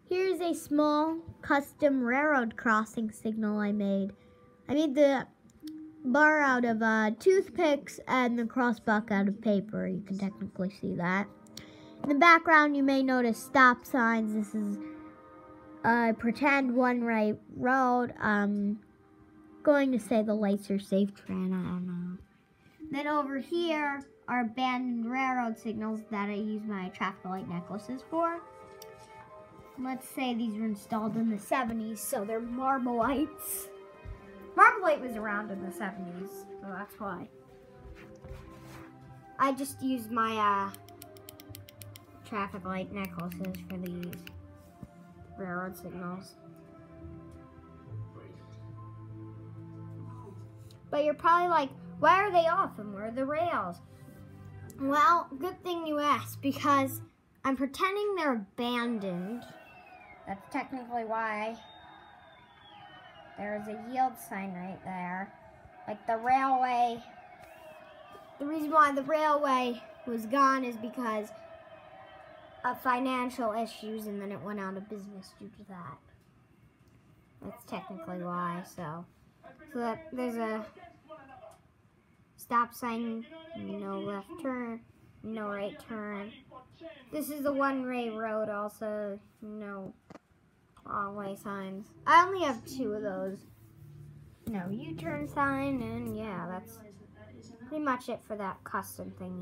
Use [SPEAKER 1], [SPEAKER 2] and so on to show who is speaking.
[SPEAKER 1] Here's a small custom railroad crossing signal I made. I made the bar out of toothpicks and the crossbuck out of paper. You can technically see that. In the background, you may notice stop signs. This is a pretend one-way road. Going to say the lights are safe, Tran, I don't know. Then over here are abandoned railroad signals that I use my traffic light necklaces for. Let's say these were installed in the 70s, so they're marble lights. Marble light was around in the 70s, so that's why. I just use my traffic light necklaces for these railroad signals. But you're probably like, why are they off and where are the rails? Well, good thing you asked, because I'm pretending they're abandoned. That's technically why there's a yield sign right there. Like the railway, the reason why the railway was gone is because of financial issues, and then it went out of business due to that. That's technically why, so that there's a stop sign, no left turn, no right turn. This is a one-way road also, no wrong-way signs. I only have 2 of those. No U-turn sign, and yeah, that's pretty much it for that custom thing.